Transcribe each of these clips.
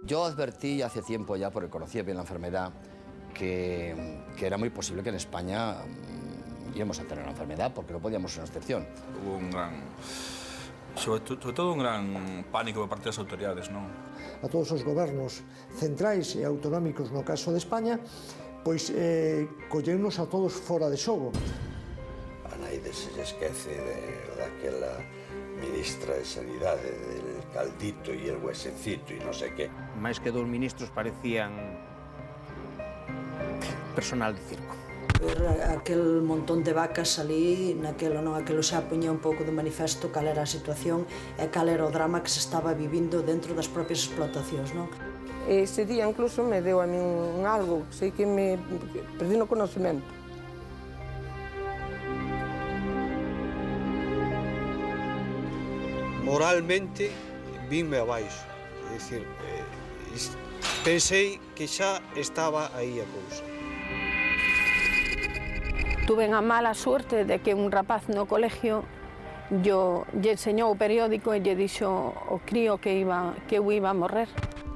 Yo advertí hace tiempo ya, porque conocía bien la enfermedad, que era muy posible que en España íbamos a tener la enfermedad, porque no podíamos ser una excepción. Hubo un gran, sobre todo un gran pánico por parte das autoridades, non? A todos os gobernos centrais e autonómicos no caso de España, pois colleunos a todos fora de xogo. A naide se lle esquece daquela ministra de Sanidade, del caldito e el huesecito e non sei que. Máis que dos ministros parecían personal de circo. Aquel montón de vacas ali, aquelo xa poñía un pouco de manifesto cal era a situación e cal era o drama que se estaba vivindo dentro das propias explotacións, non? Ese día incluso me deu a mí un algo, sei que me perdí no conocimento. Moralmente vinme abaixo, é dicir, pensei que xa estaba aí a cousa. Tuve a mala suerte de que un rapaz no colegio lle enseñou o periódico e lle dixo o crío que eu iba a morrer.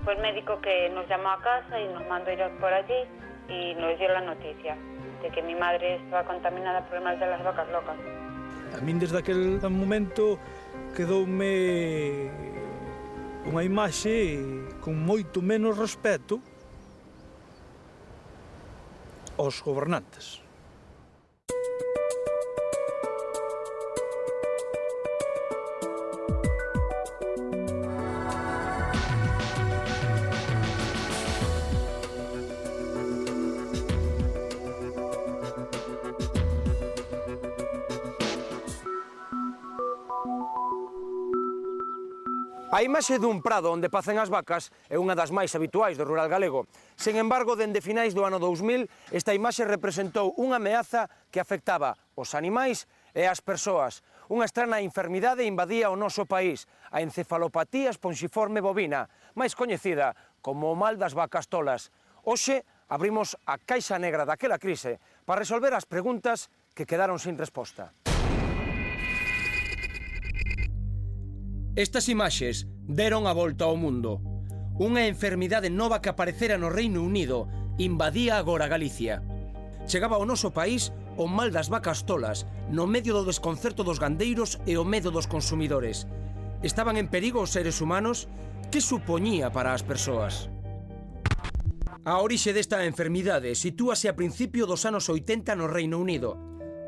Fue el médico que nos llamó a casa y nos mandó ir por allí y nos dio la noticia de que mi madre estaba contaminada por el mal de las vacas locas. A min desde aquel momento quedoume unha imaxe con moito menos respeto aos gobernantes. A imaxe dun prado onde pacen as vacas é unha das máis habituais do rural galego. Sen embargo, dende finais do ano 2000, esta imaxe representou unha ameaza que afectaba os animais e as persoas. Unha estrana enfermidade invadía o noso país, a encefalopatía esponxiforme bovina, máis coñecida como o mal das vacas tolas. Hoxe abrimos a caixa negra daquela crise para resolver as preguntas que quedaron sin resposta. Estas imaxes deron a volta ao mundo. Unha enfermidade nova que aparecera no Reino Unido invadía agora Galicia. Chegaba ao noso país o mal das vacas tolas, no medio do desconcerto dos gandeiros e o medo dos consumidores. Estaban en perigo os seres humanos? Que supoñía para as persoas? A orixe desta enfermidade sitúase a principio dos anos 80 no Reino Unido.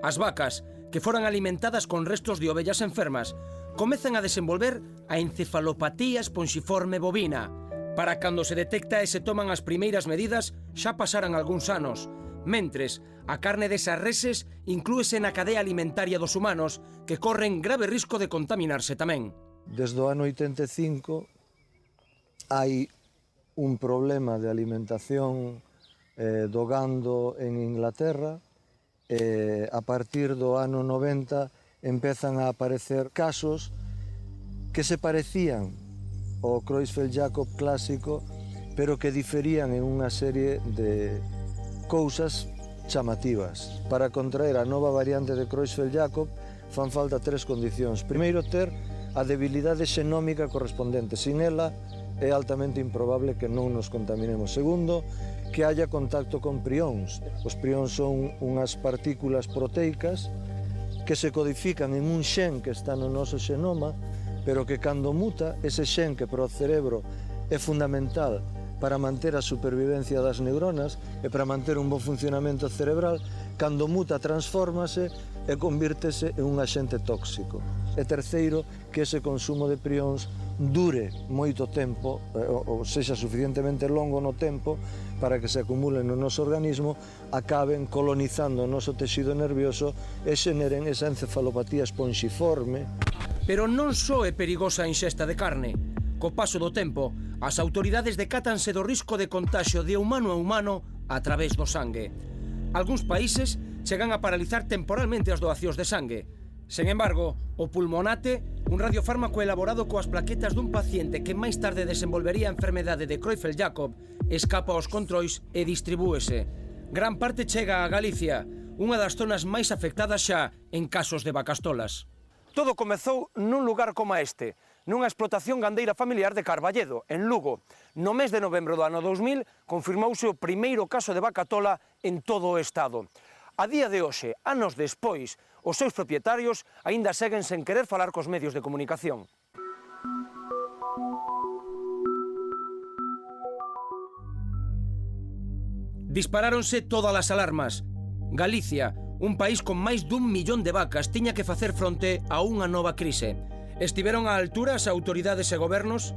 As vacas, que foran alimentadas con restos de ovellas enfermas, comezan a desenvolver a encefalopatía esponxiforme bovina. Para cando se detecta e se toman as primeiras medidas, xa pasaran algúns anos. Mentres, a carne desas reses inclúese na cadea alimentaria dos humanos, que corren grave risco de contaminarse tamén. Desde o ano 85 hai un problema de alimentación do gando en Inglaterra. A partir do ano 90 empezan a aparecer casos que se parecían ao Creutzfeldt-Jakob clásico, pero que diferían en unha serie de cousas chamativas. Para contraer a nova variante de Creutzfeldt-Jakob fan falta 3 condicións. Primeiro, ter a debilidade xenómica correspondente. Sin ela, é altamente improbable que non nos contaminemos. Segundo, que haya contacto con prións. Os prións son unhas partículas proteicas que se codifican en un xen que está no noso xenoma, pero que cando muta, ese xen que para o cerebro é fundamental para manter a supervivencia das neuronas e para manter un bo funcionamento cerebral, cando muta transfórmase e convírtese en un axente tóxico. E terceiro, que ese consumo de prións dure moito tempo, ou sexa suficientemente longo no tempo, para que se acumulen no noso organismo, acaben colonizando o noso tecido nervioso e xeneren esa encefalopatía esponxiforme. Pero non só é perigosa a ingesta de carne. Co paso do tempo, as autoridades decátanse do risco de contagio de humano a humano a través do sangue. Algúns países chegan a paralizar temporalmente as doacións de sangue. Sen embargo, o pulmonate, un radiofármaco elaborado coas plaquetas dun paciente que máis tarde desenvolvería a enfermedade de Creutzfeldt-Jakob, escapa aos controis e distribúese. Gran parte chega a Galicia, unha das zonas máis afectadas xa en casos de vacas tolas. Todo comezou nun lugar como este, nunha explotación gandeira familiar de Carballedo, en Lugo. No mes de novembro do ano 2000 confirmouse o primeiro caso de vaca tola en todo o Estado. A día de hoxe, anos despois, os seus propietarios aínda seguen sen querer falar cos medios de comunicación. Disparáronse todas as alarmas. Galicia, un país con máis dun millón de vacas, tiña que facer fronte a unha nova crise. Estiveron á altura as autoridades e gobernos?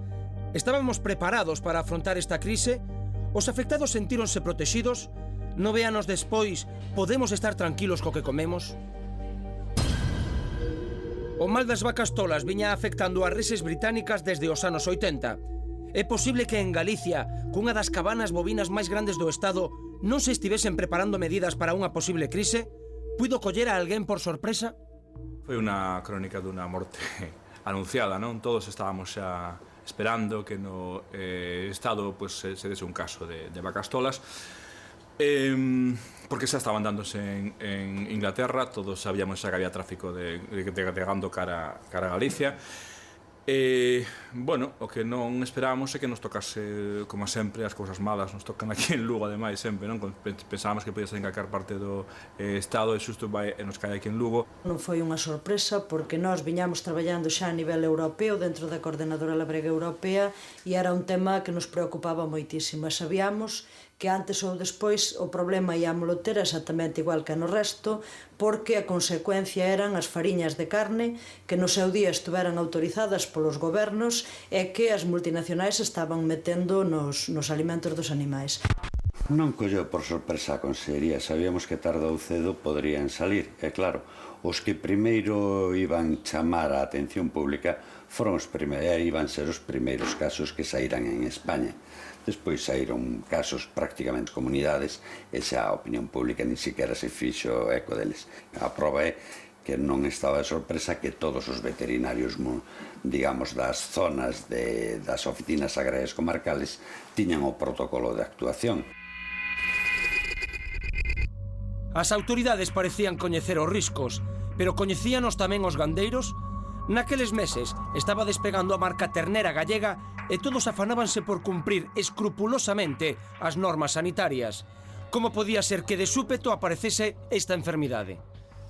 Estábamos preparados para afrontar esta crise? Os afectados sentíronse protexidos? 9 anos despois, podemos estar tranquilos co que comemos? O mal das vacas tolas viña afectando as reses británicas desde os anos 80. É posible que en Galicia, cunha das cabanas bovinas máis grandes do Estado, non se estivesen preparando medidas para unha posible crise? Puido coller a alguén por sorpresa? Foi unha crónica dunha morte anunciada, non? Todos estábamos xa esperando que no Estado se dese un caso de vacas tolas, porque xa estaban dándose en Inglaterra, todos sabíamos xa que había tráfico de gando cara a Galicia. Bueno, o que non esperábamos é que nos tocase, como sempre, as cousas malas nos tocan aquí en Lugo, ademais, sempre, non? Pensábamos que podía ser encarcar parte do Estado e xusto nos cae aquí en Lugo. Non foi unha sorpresa porque nós viñamos traballando xa a nivel europeo dentro da Coordenadora Labrega Europea e era un tema que nos preocupaba moitísimo. Sabíamos que antes ou despois o problema íamolo ter exactamente igual que no resto, porque a consecuencia eran as fariñas de carne que no seu día estuveran autorizadas polos gobernos e que as multinacionais estaban metendo nos alimentos dos animais. Non colleu por sorpresa a Consellería, sabíamos que tarde ou cedo poderían salir, e claro, os que primeiro iban chamar a atención pública iban ser os primeiros casos que saíran en España. Despois saíron casos prácticamente comunidades e xa a opinión pública ni siquiera se fixo eco deles. A prova é que non estaba de sorpresa que todos os veterinarios, digamos, das zonas das oficinas agrarias comarcales tiñan o protocolo de actuación. As autoridades parecían coñecer os riscos, pero coñecíanos tamén os gandeiros? Naqueles meses estaba despegando a marca ternera gallega e todos afanábanse por cumprir escrupulosamente as normas sanitarias. Como podía ser que de súpeto aparecese esta enfermidade?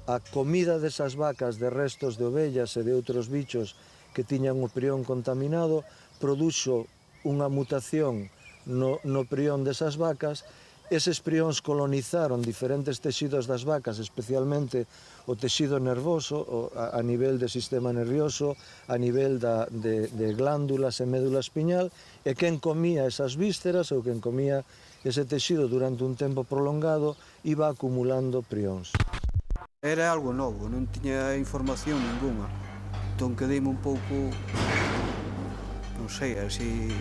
A comida desas vacas de restos de ovellas e de outros bichos que tiñan o prión contaminado produxo unha mutación no prión desas vacas. Eses prións colonizaron diferentes texidos das vacas, especialmente o texido nervoso, a nivel do sistema nervioso, a nivel de glándulas e médula espiñal, e quen comía esas vísceras ou quen comía ese texido durante un tempo prolongado iba acumulando prións. Era algo novo, non tiña información ninguna. Entón quedeime un pouco, non sei, así...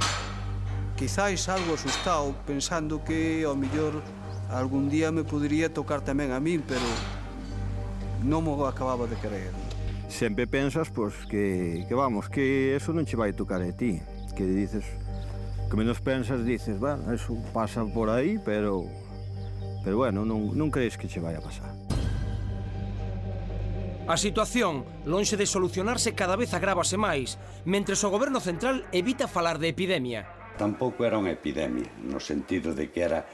Quizáis algo asustado, pensando que ao mellor algún día me podería tocar tamén a min, pero non mo acababa de creer. Sempre pensas, pois, que vamos, que eso non che vai tocar a ti. Que dices, que menos pensas, dices, bueno, eso pasa por aí, pero bueno, non crees que che vai a pasar. A situación, lonxe de solucionarse, cada vez agrávase máis, mentres o goberno central evita falar de epidemia. Tampouco era unha epidemia, no sentido de que era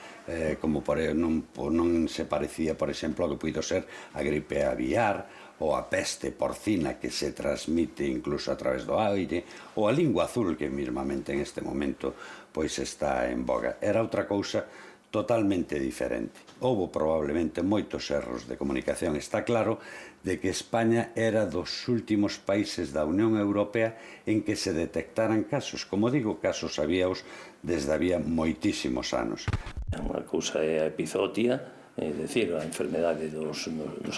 como non se parecía, por exemplo, ao que puido ser a gripe aviar ou a peste porcina que se transmite incluso a través do aire, ou a lingua azul que mesmamente en este momento pois está en boga. Era outra cousa totalmente diferente. Houbo probablemente moitos erros de comunicación. Está claro de que España era dos últimos países da Unión Europea en que se detectaran casos. Como digo, casos habíaos desde había moitísimos anos. Unha cousa é a epizootia, é dicir, a enfermedade dos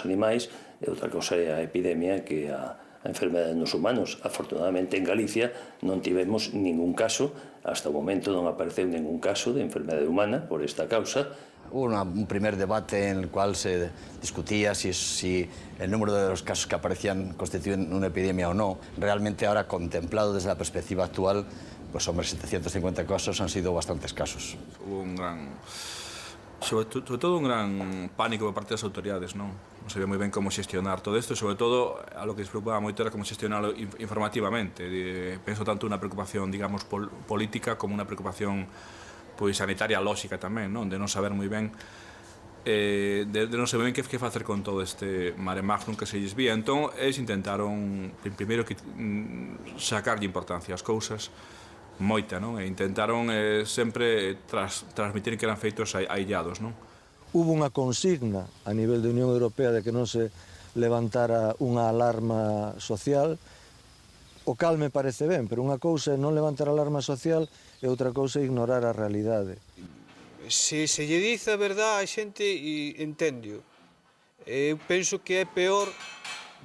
animais, e outra cousa é a epidemia, que é a enfermedade nos humanos. Afortunadamente en Galicia non tivemos ningún caso, hasta o momento non apareceu ningún caso de enfermedade humana por esta causa. Hubo un primer debate en el cual se discutía si el número de los casos que aparecían constituyen una epidemia o no. Realmente ahora, contemplado desde la perspectiva actual, pues hombre, 750 casos han sido bastantes casos. Hubo un gran Sobre todo un gran pánico por parte das autoridades, non? Non sabía moi ben como xestionar todo isto, sobre todo a lo que se preocupaba moito era como xestionarlo informativamente. Penso tanto unha preocupación, digamos, política como unha preocupación pois sanitaria lóxica tamén, non? De non saber moi ben de non saber ben que facer con todo este mare magnum que se lles vía. Entón, eles intentaron primeiro sacarlle importancia ás cousas, moita, non? E intentaron sempre transmitir que eran feitos aillados, non? Hubo unha consigna a nivel da Unión Europea de que non se levantara unha alarma social, o cal me parece ben, pero unha cousa é non levantar alarma social e outra cousa é ignorar a realidade. Se lle dice a verdade a xente e entendio. Eu penso que é peor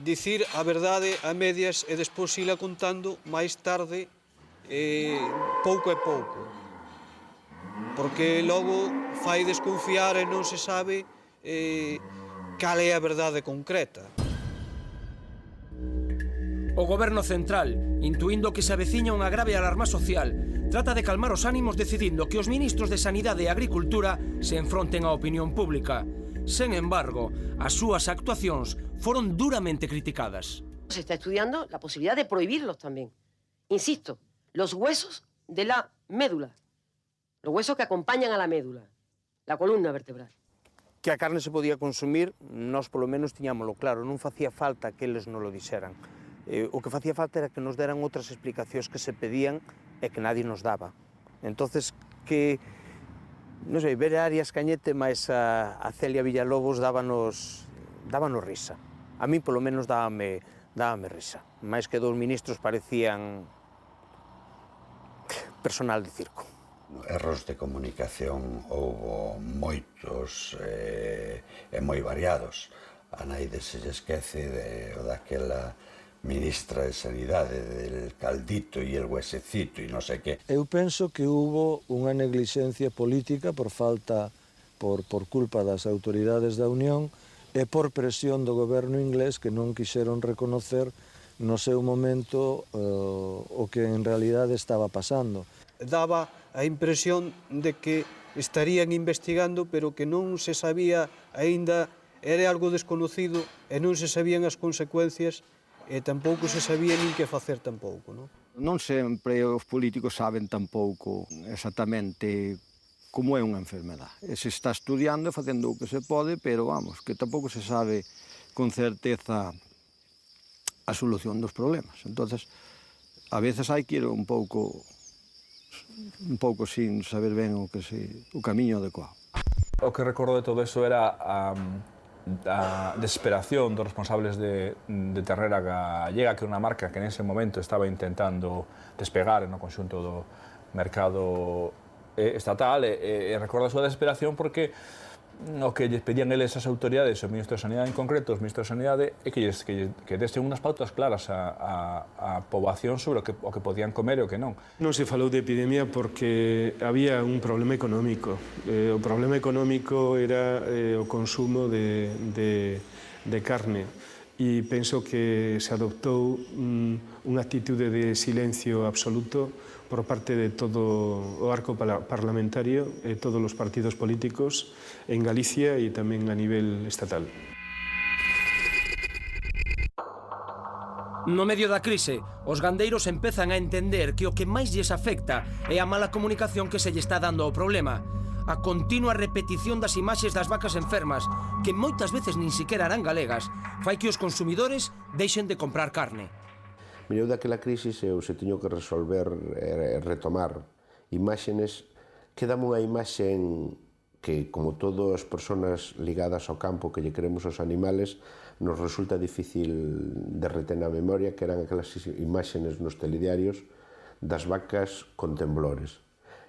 dicir a verdade a medias e despois ila contando máis tarde pouco e pouco. Porque logo fai desconfiar e non se sabe cal é a verdade concreta. O Goberno central, intuindo que se aveciña unha grave alarma social, trata de calmar os ánimos decidindo que os ministros de Sanidade e Agricultura se enfronten á opinión pública. Sen embargo, as súas actuacións foron duramente criticadas. Se está estudiando la posibilidad de prohibirlos también. Insisto, los huesos de la médula, los huesos que acompañan a la médula, la columna vertebral. Que a carne se podía consumir, nós polo menos tiñámoslo claro, non facía falta que eles non lo dixeran. O que facía falta era que nos deran outras explicacións que se pedían e que nadie nos daba. Entonces, que, non sei, ver a Arias Cañete máis a Celia Villalobos dábanos risa. A mí, polo menos, dábame risa. Máis que dous ministros parecían personal de circo. Erros de comunicación houbo moitos e moi variados. A naide se lle esquece daquela ministra de Sanidade, del caldito e el huesecito e non sei que. Eu penso que hubo unha neglixencia política por culpa das autoridades da Unión e por presión do goberno inglés que non quixeron reconocer no seu momento o que en realidade estaba pasando. Daba a impresión de que estarían investigando, pero que non se sabía aínda, era algo desconocido e non se sabían as consecuencias e tampouco se sabía nin que facer tampouco, non? Non sempre os políticos saben tampouco exactamente como é unha enfermedade. Se está estudiando e facendo o que se pode, pero vamos, que tampouco se sabe con certeza a solución dos problemas. Entonces, a veces hai que ir un pouco sin saber ben o camiño adecuado. O que recordo de todo eso era a desesperación dos responsables de Ternera Gallega, que era unha marca que nese momento estaba intentando despegar no conxunto do mercado estatal, e recordo a súa desesperación porque o que lles pedían eles as autoridades, o Ministro de Sanidade en concreto, os Ministros de Sanidade, é que desen unhas pautas claras á poboación sobre o que podían comer e o que non. Non se falou de epidemia porque había un problema económico. O problema económico era o consumo de carne. E penso que se adoptou unha actitude de silencio absoluto por parte de todo o arco parlamentario e todos os partidos políticos en Galicia e tamén a nivel estatal. No medio da crise, os gandeiros empezan a entender que o que máis lles afecta é a mala comunicación que se lle está dando ao problema. A continua repetición das imaxes das vacas enfermas, que moitas veces nin siquiera eran galegas, fai que os consumidores deixen de comprar carne. Mira, eu daquela crise se teño que resolver e retomar imágenes, quedame unha imaxen que, como todas as persoas ligadas ao campo que lle queremos aos animales, nos resulta difícil de reter na memoria, que eran aquelas imágenes nos telediarios das vacas con temblores.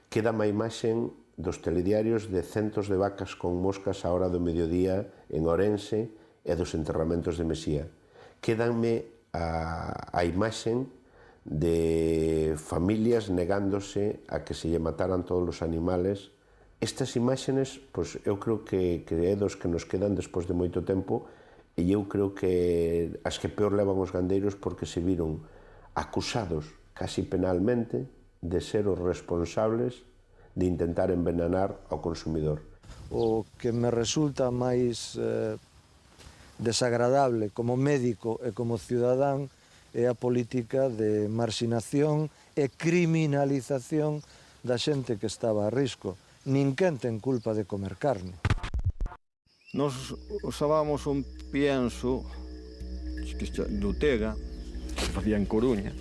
Quedame a imaxen dos telediarios de centos de vacas con moscas á hora do mediodía en Ourense e dos enterramentos de Mesía. Quédanme a imaxen de familias negándose a que se lle mataran todos os animales. Estas imaxenes, pois, eu creo que é dos que nos quedan despois de moito tempo, e eu creo que as que peor levan os gandeiros porque se viron acusados casi penalmente de ser os responsables de intentar envenenar ao consumidor. O que me resulta máis desagradable como médico e como cidadán é a política de marxinación e criminalización da xente que estaba a risco. Ninguén ten culpa de comer carne. Nos usábamos un pienso do Tega, que se facía en Coruña,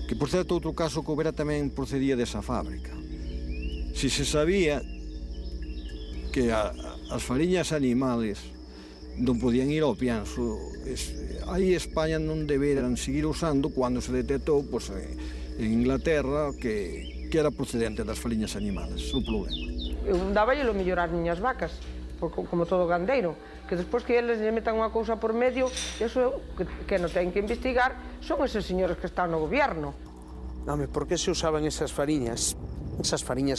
que, por certo, outro caso que houbera tamén procedía desa fábrica. Si se sabía que as fariñas animales non podían ir ao pienso, aí España non deberan seguir usando cando se detectou en Inglaterra que era procedente das fariñas animales, o problema. Eu dáballe o mellor ás miñas vacas, como todo gandeiro, que despois que eles lle metan unha cousa por medio, eso que non ten que investigar son eses señores que están no gobierno. Home, por que se usaban esas fariñas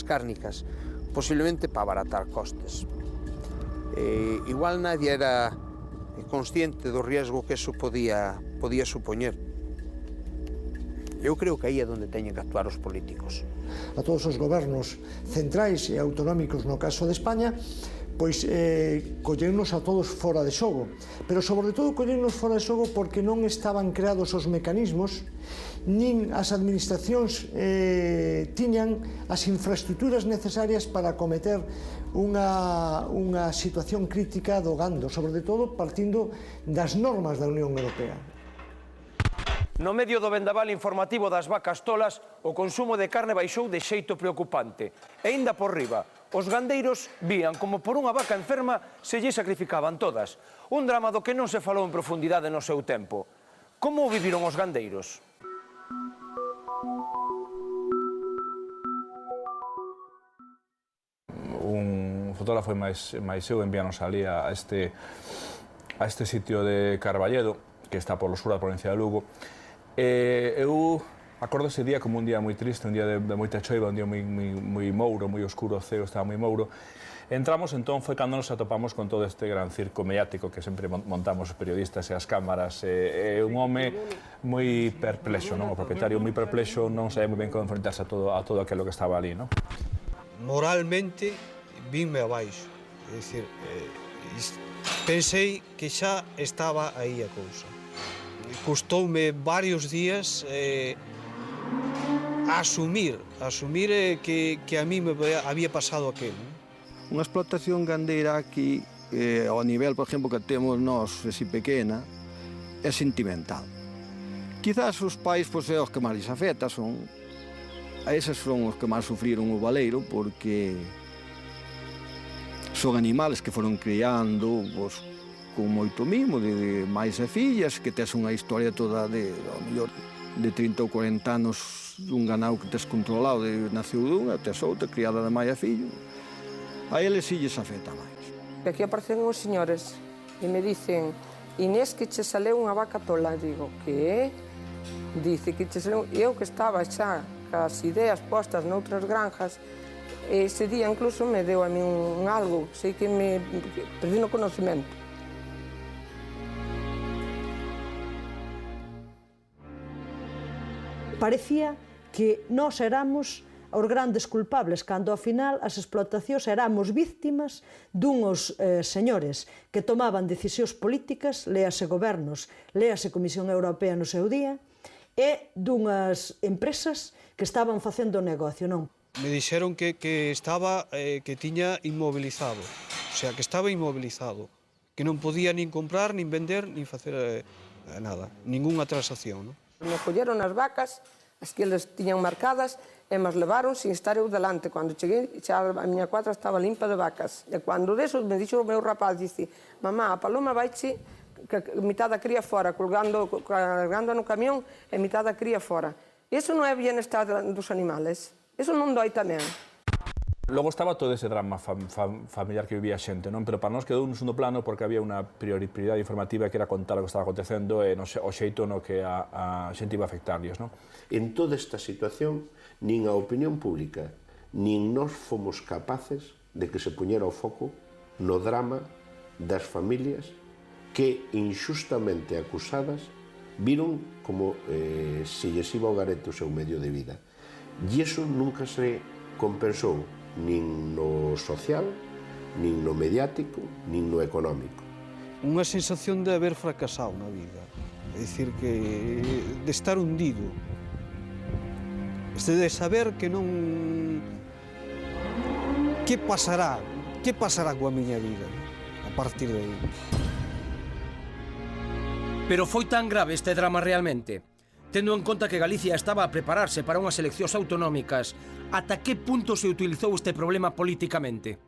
cárnicas? Posiblemente para abaratar costes. Igual nadie era consciente do riesgo que eso podía supoñer. Eu creo que aí é onde teñen que actuar os políticos. A todos os gobernos centrais e autonómicos no caso de España, pois collernos a todos fora de xogo. Pero sobre todo collernos fora de xogo porque non estaban creados os mecanismos, nin as administracións tiñan as infraestructuras necesarias para acometer unha situación crítica do gando, sobre todo partindo das normas da Unión Europea. No medio do vendaval informativo das vacas tolas, o consumo de carne baixou de xeito preocupante. E aínda por riba, os gandeiros vían como por unha vaca enferma se lle sacrificaban todas. Un drama do que non se falou en profundidade no seu tempo. Como o viviron os gandeiros? Un fotógrafo máis eu envianos ali a este sitio de Carballedo, que está polo sur da provincia de Lugo. Eu acordo ese día como un día moi triste, un día de moita choiva, un día moi mouro, moi oscuro, o ceo estaba moi mouro. Entramos, entón, foi cando nos atopamos con todo este gran circo mediático que sempre montamos os periodistas e as cámaras. É un home moi perplexo, non? O propietario moi perplexo, non sabía moi ben como enfrentarse a todo aquilo que estaba ali, non? Moralmente, vinme abaixo. É dicir, pensei que xa estaba aí a cousa. Custoume varios días asumir que a mí me había pasado aquilo. Unha explotación gandeira aquí, ao nivel, por exemplo, que temos nós, así pequena, é sentimental. Quizás os pais, pois, é os que máis lhes afecta, a eses son os que máis sufriron o baleiro, porque son animales que foron criando, pois, con moito mimo, de máis e fillas, que tes unha historia toda de, ao mellor, de 30 ou 40 anos dun ganado que tes controlado, naceu dunha, tes outra, criada de máis e fillo. A eles sí lles afecta máis. Aquí aparecen os señores e me dicen: Inés, que che saleu unha vaca tola. Digo, que? Dice que che saleu... Eu que estaba xa cas ideas postas noutras granjas, ese día incluso me deu a mí un algo, sei que me perdí no conocimento. Parecía que nós éramos os grandes culpables, cando ao final as explotacións éramos víctimas dunhos señores que tomaban decisións políticas, léase gobernos, léase Comisión Europea no seu día, e dunhas empresas que estaban facendo negocio, non? Me dixeron que tiña inmobilizado, o sea, que estaba inmobilizado, que non podía nin comprar, nin vender, nin facer nada, ningunha transacción, non? Me colleron as vacas, as que eles tiñan marcadas, e mas levaron sin estar eu delante. Cando cheguei, xa a miña cuadra estaba limpa de vacas. E cando deso, me dixo o meu rapaz, dice: mamá, a paloma vaiche mitad da cría fora, cargando no camión e mitad da cría fora. Iso non é bienestar dos animales. Iso non doi tamén. Logo estaba todo ese drama familiar que vivía a xente, non? Pero para nós quedou un segundo plano porque había unha prioridade informativa que era contar o que estaba acontecendo e o xeito no que a xente iba a afectarlles, non? En toda esta situación, nin a opinión pública, nin nós fomos capaces de que se puñera o foco no drama das familias que, inxustamente acusadas, viron como se lles iba ao garete o seu medio de vida. E iso nunca se compensou nin no social, nin no mediático, nin no económico. Unha sensación de haber fracasado na vida, é dicir, que de estar hundido, de saber que non... Que pasará coa miña vida a partir de aí. Pero foi tan grave este drama realmente? Tendo en conta que Galicia estaba a prepararse para unhas eleccións autonómicas, ata que punto se utilizou este problema políticamente?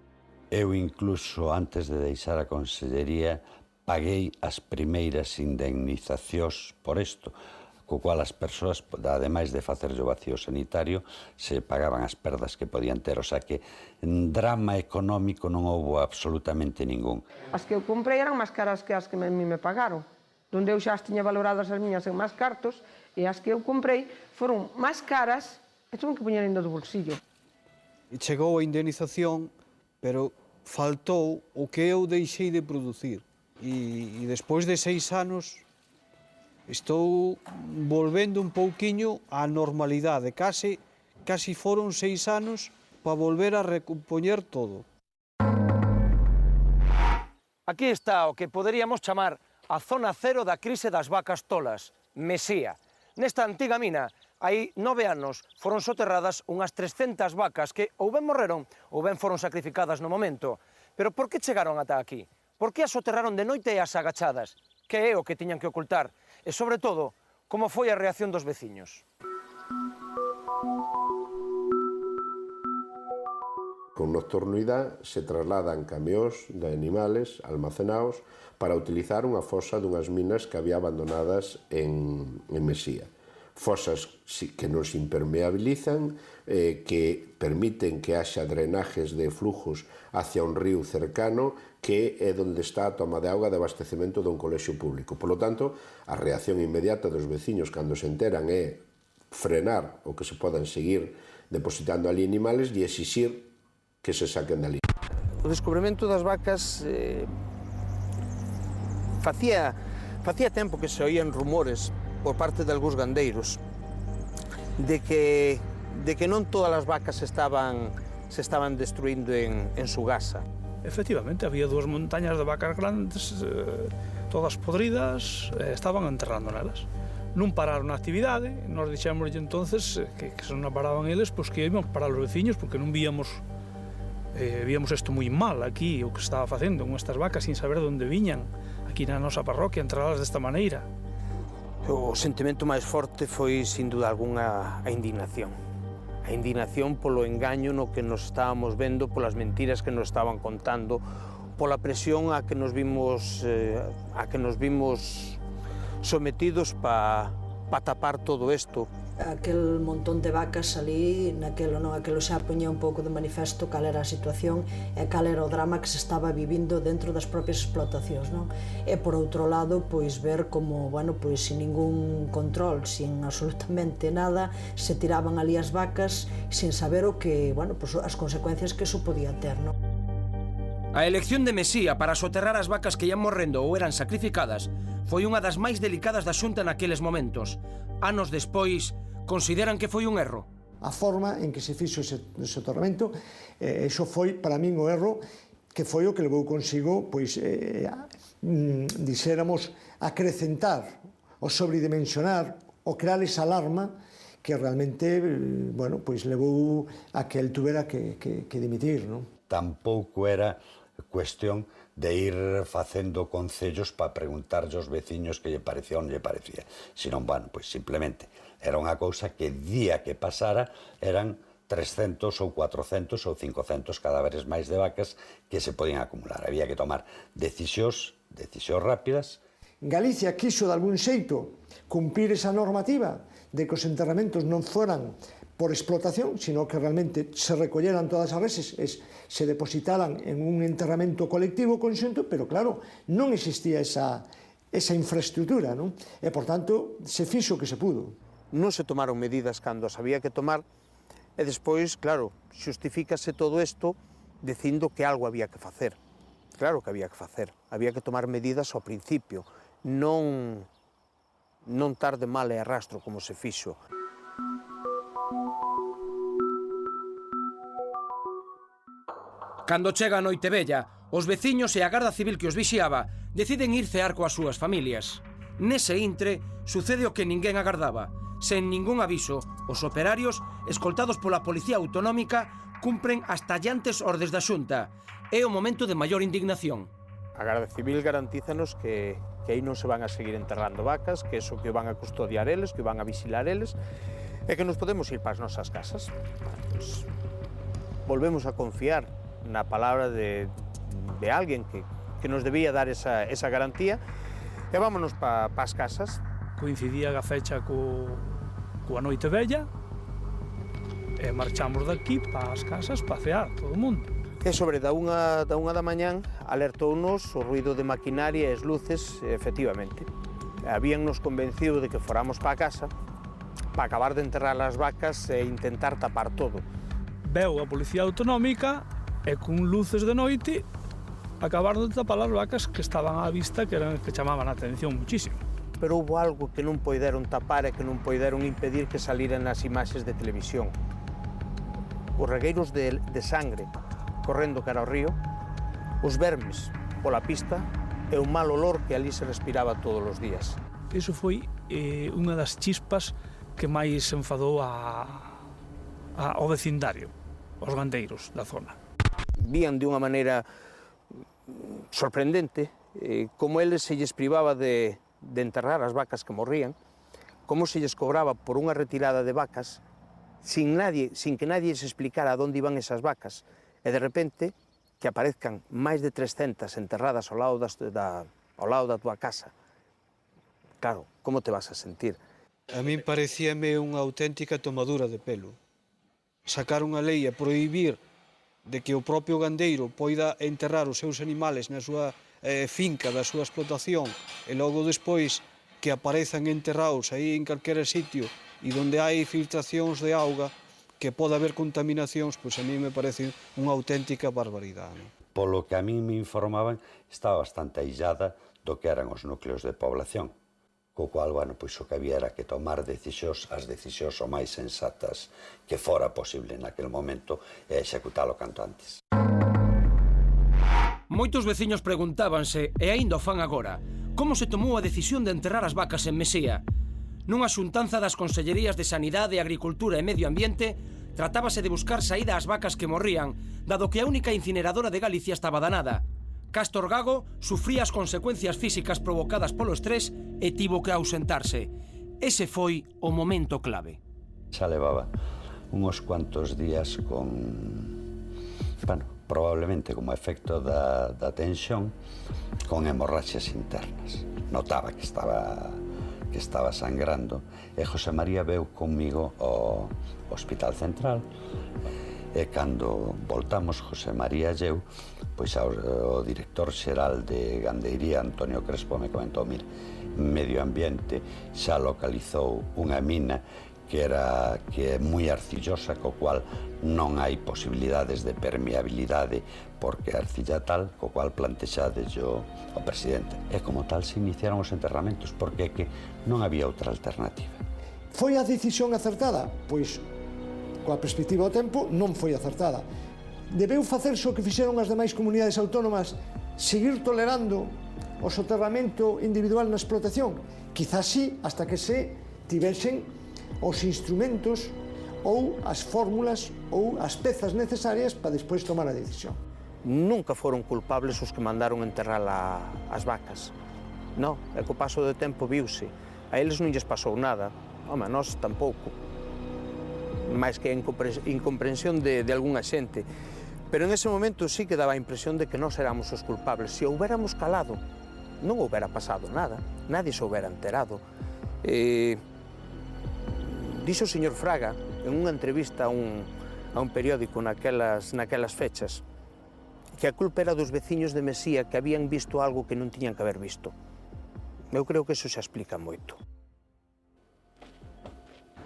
Eu incluso, antes de deixar a Consellería, paguei as primeiras indemnizacións por isto, co cual as persoas, ademais de facer o vacío sanitario, se pagaban as perdas que podían ter. O sea que drama económico non houbo absolutamente ningún. As que eu comprei eran máis caras que as que a mí me pagaron, donde eu xa as tiña valoradas as miñas en máis cartos, e as que eu comprei foron máis caras e tuve que poñer ainda do bolsillo. Chegou a indemnización, pero faltou o que eu deixei de producir. E despois de 6 anos estou volvendo un pouquiño á normalidade. Casi foron 6 anos para volver a recompoñer todo. Aquí está o que poderíamos chamar a zona cero da crise das vacas tolas, Mesía. Nesta antiga mina, hai 9 anos, foron soterradas unhas 300 vacas que ou ben morreron ou ben foron sacrificadas no momento. Pero por que chegaron ata aquí? Por que as soterraron de noite e as agachadas? Que é o que tiñan que ocultar? E, sobre todo, como foi a reacción dos veciños? Con nocturnidade se trasladan camións de animales almacenados para utilizar unha fosa dunhas minas que había abandonadas en Mesía. Fosas que non se impermeabilizan, que permiten que haxa drenajes de flujos hacia un río cercano, que é onde está a toma de auga de abastecemento dun colexio público. Por lo tanto, a reacción inmediata dos veciños cando se enteran é frenar o que se podan seguir depositando ali animales e exixir que se saquen dali. O descubrimento das vacas facía tempo que se oían rumores por parte de algúns gandeiros de que non todas as vacas se estaban destruindo en Sugasa. Efectivamente, había 2 montañas de vacas grandes, todas podridas, estaban enterrando nelas. Non pararon a actividade, nos dixémoslle entonces que se non paraban eles, pois que íbamos para os veciños, porque non víamos isto moi mal aquí, o que estaba facendo con estas vacas sin saber onde viñan, aquí na nosa parroquia, enterradas desta maneira. O sentimento máis forte foi, sin duda algunha, a indignación. A indignación polo engaño no que nos estábamos vendo, polas mentiras que nos estaban contando, pola presión a que nos vimos sometidos para tapar todo isto. Aquel montón de vacas ali, naquelo xa poñía un pouco de manifesto cal era a situación e cal era o drama que se estaba vivindo dentro das propias explotacións, non? E por outro lado, pois ver como, bueno, pois sin ningún control, sin absolutamente nada, se tiraban ali as vacas sin saber o que, bueno, pois as consecuencias que eso podía ter, non? A elección de Mesía para soterrar as vacas que ian morrendo ou eran sacrificadas foi unha das máis delicadas da Xunta naqueles momentos. Anos despois, consideran que foi un erro? A forma en que se fixo ese soterramento, iso foi para min o erro que foi o que levou consigo, pois, dixéramos, acrecentar, o sobredimensionar, o crear esa alarma que realmente, bueno, pois levou a que el tuvera que dimitir, non? Tampouco era cuestión de ir facendo concellos para preguntarlle aos veciños que lle parecía ou non lle parecía, senón, bueno, pois simplemente era unha cousa que día que pasara eran 300 ou 400 ou 500 cadáveres máis de vacas que se podían acumular. Había que tomar decisións rápidas. Galicia quiso de algún xeito cumprir esa normativa de que os enterramentos non foran por explotación, sino que realmente se recolleran todas as reses e se depositaran en un enterramento colectivo conxunto, pero claro, non existía esa infraestructura, non? E, por tanto, se fixo o que se pudo. Non se tomaron medidas cando as había que tomar e despois, claro, xustifícase todo isto dicindo que algo había que facer. Claro que había que facer, había que tomar medidas ao principio, non tarde mal e arrastro como se fixo. Cando chega a noite vella, os veciños e a Garda Civil que os vixiaba deciden ir cear coas súas familias. Nese intre, sucede o que ninguén agardaba. Sen ningún aviso, os operarios, escoltados pola Policía Autonómica, cumpren as tallantes ordes da Xunta. É o momento de maior indignación. A Garda Civil garantízanos que aí non se van a seguir enterrando vacas, que eso que van a custodiar eles, que van a vigilar eles, e que nos podemos ir para as nosas casas. Pues, volvemos a confiar na palabra de alguén que nos debía dar esa garantía, e vámonos para as casas. Coincidía a fecha coa noite vella, e marchamos daqui para as casas para cear todo o mundo. E sobre da unha da mañán alertounos o ruido de maquinaria e as luces, efectivamente. Habíannos convencido de que foramos para a casa para acabar de enterrar as vacas e intentar tapar todo. Veu a Policía Autonómica e con luces de noite acabaron de tapar as vacas que estaban á vista, que chamaban a atención muchísimo. Pero houve algo que non poideron tapar e que non poideron impedir que saliran nas imaxes de televisión. Os regueiros de sangre correndo cara ao río, os vermes pola pista e o mal olor que ali se respiraba todos os días. Iso foi unha das chispas que máis enfadou ao vecindario, aos gandeiros da zona. Vían de unha maneira sorprendente como eles se lles privaba de enterrar as vacas que morrían, como se lles cobraba por unha retirada de vacas sin que nadie se explicara a onde iban esas vacas, e de repente que aparezcan máis de 300 enterradas ao lado da tua casa. Claro, como te vas a sentir? A min parecíame unha auténtica tomadura de pelo. Sacar unha lei a prohibir de que o propio gandeiro poida enterrar os seus animales na súa finca da súa explotación e logo despois que aparezan enterrados aí en calquera sitio e onde hai filtracións de auga, que pode haber contaminacións, pois a mí me parece unha auténtica barbaridade. Polo que a mí me informaban, estaba bastante aillada do que eran os núcleos de población, co cual, bueno, pois o que había era que tomar as decisións o máis sensatas que fora posible naquele momento e executalo canto antes. Moitos veciños preguntábanse, e aínda o fan agora, como se tomou a decisión de enterrar as vacas en Mesía. Nunha xuntanza das Consellerías de Sanidade, Agricultura e Medio Ambiente, tratábase de buscar saída ás vacas que morrían, dado que a única incineradora de Galicia estaba danada. Castor Gago sufría as consecuencias físicas provocadas polo estrés e tivo que ausentarse. Ese foi o momento clave. Xa levaba uns cuantos días con, bueno, probablemente como efecto da tensión, con hemorraxias internas. Notaba que estaba sangrando, e José María veu comigo ao Hospital Central, e cando voltamos, José María e eu, pois o director xeral de Gandeiría, Antonio Crespo, me comentou, mira, Medio Ambiente xa localizou unha mina que é moi arcillosa, co cual non hai posibilidades de permeabilidade porque a arcilla tal, co cual plantexades o presidente. E como tal se iniciaron os enterramentos, porque é que non había outra alternativa. Foi a decisión acertada? Pois, coa perspectiva do tempo, non foi acertada. Debeu facerse o que fixeron as demais comunidades autónomas, seguir tolerando o soterramento individual na explotación? Quizás sí, hasta que se tivesen os instrumentos ou as fórmulas ou as pezas necesarias para despois tomar a decisión. Nunca foron culpables os que mandaron enterrar as vacas. Non, e co paso do tempo viuse. A eles non lles pasou nada, home, a nós tampouco. máis que a incomprensión de algunha xente. Pero en ese momento sí que daba a impresión de que nós éramos os culpables. Se houbéramos calado, non houbera pasado nada, nadie se houbera enterado. Dixo o señor Fraga, en unha entrevista a un periódico naquelas fechas, que a culpa era dos veciños de Mesía que habían visto algo que non tiñan que haber visto. Eu creo que eso xa explica moito.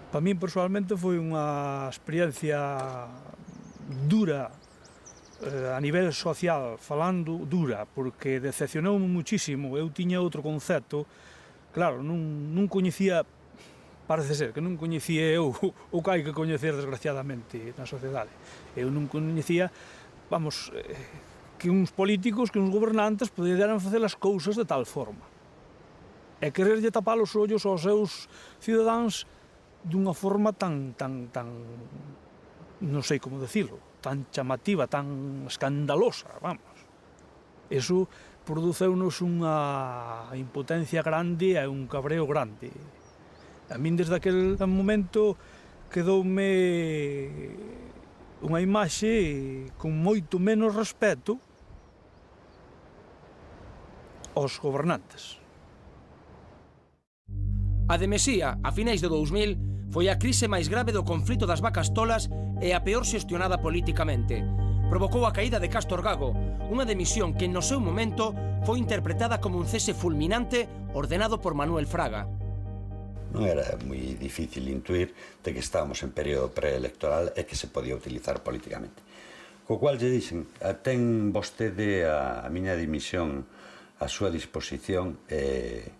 Para min, personalmente, foi unha experiencia dura a nivel social, falando dura, porque decepcionou-me muchísimo. Eu tiña outro concepto, claro, non coñecía, parece ser que non coñecía eu o que hai que coñecer, desgraciadamente, na sociedade. Eu non coñecía vamos, que uns políticos, que uns gobernantes poderan facer as cousas de tal forma. E quererlle tapar os ollos aos seus cidadáns dunha forma tan, non sei como decirlo, tan chamativa, tan escandalosa, vamos. Eso produceunos unha impotencia grande e un cabreo grande. A min desde aquel momento quedoume unha imaxe con moito menos respeto aos gobernantes. A de Mesía, a finais de 2000, foi a crise máis grave do conflito das vacas tolas e a peor xestionada politicamente. Provocou a caída de Castor Gago, unha demisión que no seu momento foi interpretada como un cese fulminante ordenado por Manuel Fraga. Non era moi difícil intuir de que estábamos en período preelectoral e que se podía utilizar políticamente. Co cual lle dixen, ten vostede a miña dimisión a súa disposición e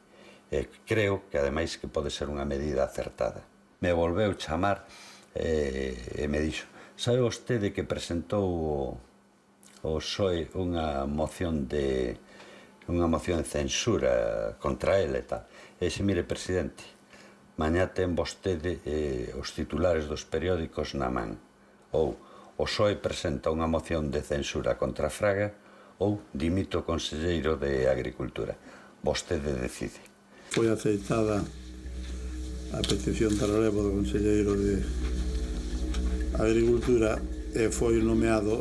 creo que ademais que pode ser unha medida acertada. Me volveu chamar e me dixo, sabe vostede que presentou o PSOE unha moción de censura contra ele e tal. E dixe, mire, presidente, mañá ten vostede os titulares dos periódicos na man. Ou o PSOE presenta unha moción de censura contra Fraga ou dimito o conselleiro de Agricultura. Vostede decide. Foi aceitada a petición de relevo do conselleiro de Agricultura e foi nomeado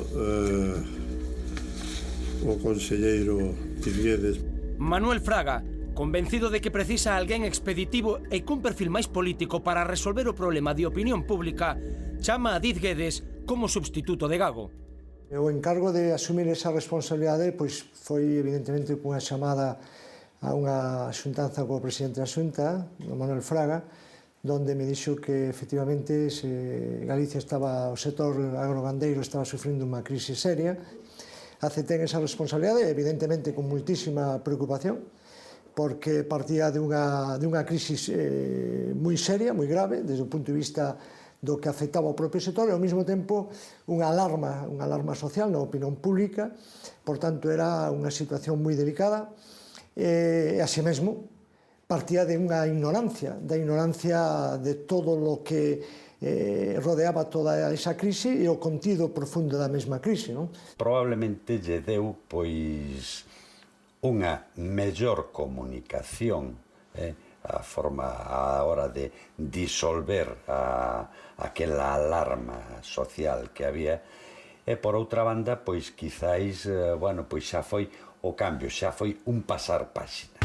o conselleiro Tirguedes. Manuel Fraga, convencido de que precisa alguén expeditivo e cun perfil máis político para resolver o problema de opinión pública, chama a Diz Guedes como substituto de Gago. O encargo de asumir esa responsabilidade pois foi evidentemente cunha chamada a unha xuntanza co presidente da Xunta, Manuel Fraga, donde me dixo que efectivamente Galicia estaba, o sector agrogandeiro estaba sufrindo unha crise seria. Aceptén esa responsabilidade, evidentemente con muitísima preocupación, porque partía de unha crisis moi seria, moi grave, desde o punto de vista do que afectaba ao propio sector e ao mesmo tempo unha alarma social na opinión pública. Por tanto, era unha situación moi delicada e así mesmo partía de unha ignorancia, de todo o que rodeaba toda esa crise e o contido profundo da mesma crise. Probablemente lle deu pois unha mellor comunicación a forma a hora de disolver aquela alarma social que había e por outra banda pois quizáis, pois xa foi o cambio, xa foi un pasar páxina.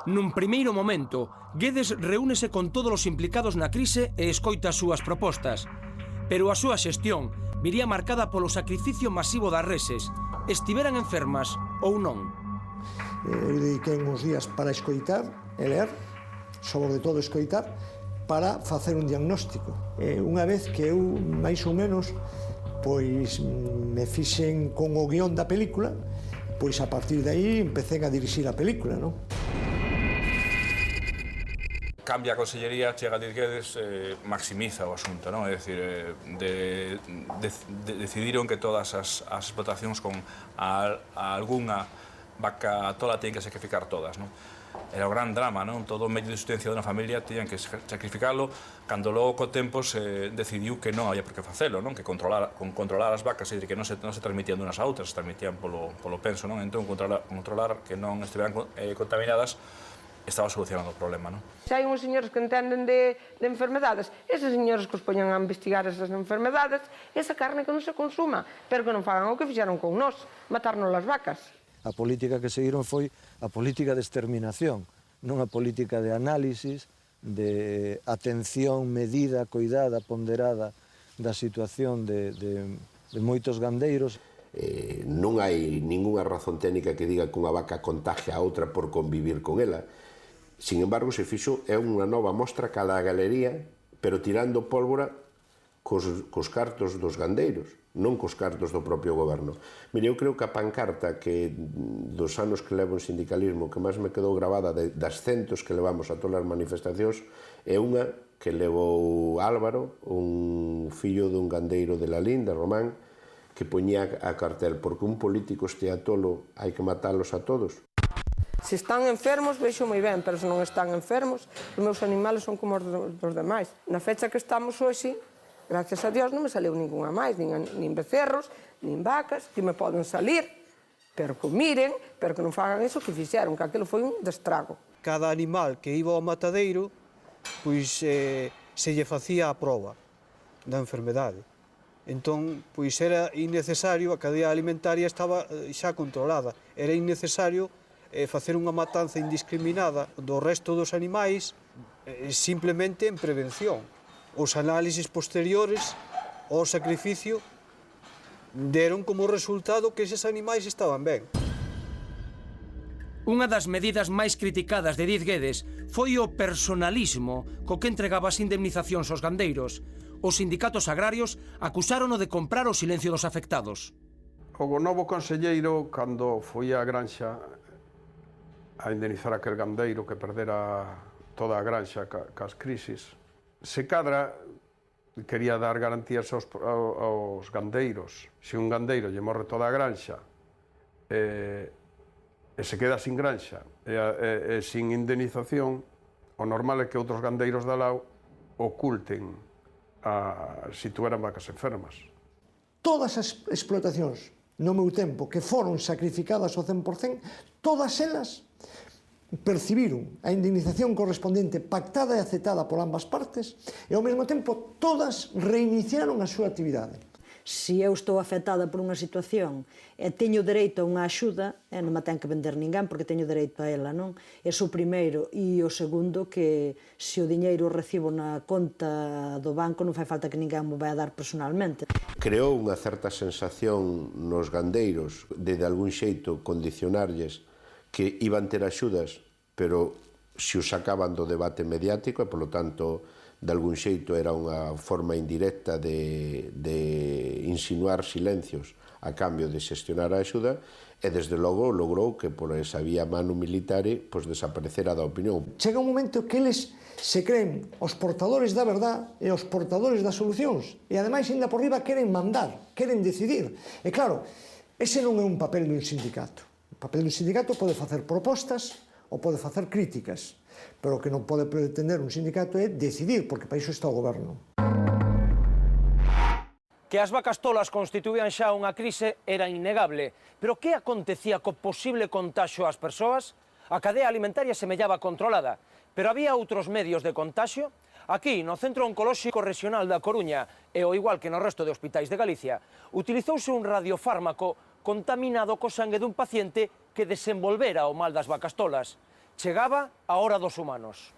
Nun primeiro momento, Guedes reúnese con todos os implicados na crise e escoita as súas propostas. Pero a súa xestión viría marcada polo sacrificio masivo das reses, estiveran enfermas ou non. Eu dediquei uns días para escoitar e ler, sobre todo escoitar, para facer un diagnóstico. Unha vez que eu, máis ou menos, pois me fixen con o guión da película, pois a partir de aí empecé a dirixir a película, non? Cambia a consellería, chega a Diz Guedes, maximiza o asunto, non? É dicir, decidiron que todas as explotacións con algunha vaca tola teñen que sacrificar todas, non? Era o gran drama, non? Todo o medio de subsistencia dunha familia teñan que sacrificalo, cando logo co tempo se decidiu que non había por que facelo, non? Que controlar as vacas, e que non se transmitían dunhas a outras, se transmitían polo penso, non? Entón, controlar que non estiveran contaminadas estaba solucionando o problema, non? Se hai uns señores que entenden de enfermedades, eses señores que os poñan a investigar esas enfermedades, esa carne que non se consuma, pero que non fagan o que fixeron con nós, matarnos as vacas. A política que seguiron foi a política de exterminación, non a política de análisis, de atención medida, coidada, ponderada da situación de moitos gandeiros. Non hai ningunha razón técnica que diga que unha vaca contagia a outra por convivir con ela. Sin embargo, se fixo é unha nova mostra cada galería, pero tirando pólvora cos cartos dos gandeiros, non cos cartos do propio goberno. Mire, eu creo que a pancarta que dos anos que levo en sindicalismo que máis me quedou gravada das centos que levamos a todas as manifestacións é unha que levou Álvaro, un fillo dun gandeiro de Lalín, de Román, que poñía a cartel, porque un político estea tolo, hai que matalos a todos. Se están enfermos, veixo moi ben, pero se non están enfermos, os meus animales son como os demais. Na fecha que estamos hoxe, gracias a Dios, non me saleu ninguna máis, nin becerros, nin vacas, que me poden salir, pero que miren, pero que non fagan iso que fixeron, que aquilo foi un destrago. Cada animal que iba ao matadeiro, pois se lle facía a proba da enfermedade. Entón, pois era innecesario, a cadea alimentaria estaba xa controlada, era innecesario facer unha matanza indiscriminada do resto dos animais simplemente en prevención. Os análisis posteriores ao sacrificio deron como resultado que eses animais estaban ben. Unha das medidas máis criticadas de Diz Guedes foi o personalismo co que entregaba as indemnizacións aos gandeiros. Os sindicatos agrarios acusárono de comprar o silencio dos afectados. O novo conselleiro, cando foi á granxa a indemnizar aquel gandeiro que perdera toda a granxa cas crisis, se cadra quería dar garantías aos gandeiros. Se un gandeiro lle morre toda a granxa e se queda sin granxa e sin indemnización, o normal é que outros gandeiros da lao oculten si tuveran vacas enfermas. Todas as explotacións no meu tempo que foron sacrificadas ao 100%, todas elas percibiron a indemnización correspondente pactada e aceptada por ambas partes e ao mesmo tempo todas reiniciaron a súa actividade. Se eu estou afectada por unha situación e teño dereito a unha axuda, non me ten que vender ninguén porque teño dereito a ela, non? Eso o primeiro. E o segundo, que se o diñeiro recibo na conta do banco non fai falta que ninguén me vai a dar personalmente. Creou unha certa sensación nos gandeiros de algún xeito condicionarlles que iban ter axudas, pero se os sacaban do debate mediático e, polo tanto, de algún xeito era unha forma indirecta de insinuar silencios a cambio de xestionar a axuda e, desde logo, logrou que por esa vía manu militare desaparecera da opinión. Chega un momento que eles se creen os portadores da verdad e os portadores das solucións e, ademais, ainda por riba, queren mandar, queren decidir. E, claro, ese non é un papel dun sindicato. O papel dun sindicato pode facer propostas ou pode facer críticas, pero o que non pode pretender un sindicato é decidir, porque para iso está o goberno. Que as vacas tolas constituían xa unha crise era innegable, pero que acontecía co posible contaxio ás persoas? A cadea alimentaria semellaba controlada, pero había outros medios de contaxio? Aquí, no Centro Oncolóxico Regional da Coruña, e ao igual que no resto de hospitais de Galicia, utilizouse un radiofármaco contaminado co sangue dun paciente que desenvolvera o mal das vacas tolas. Chegaba a hora dos humanos.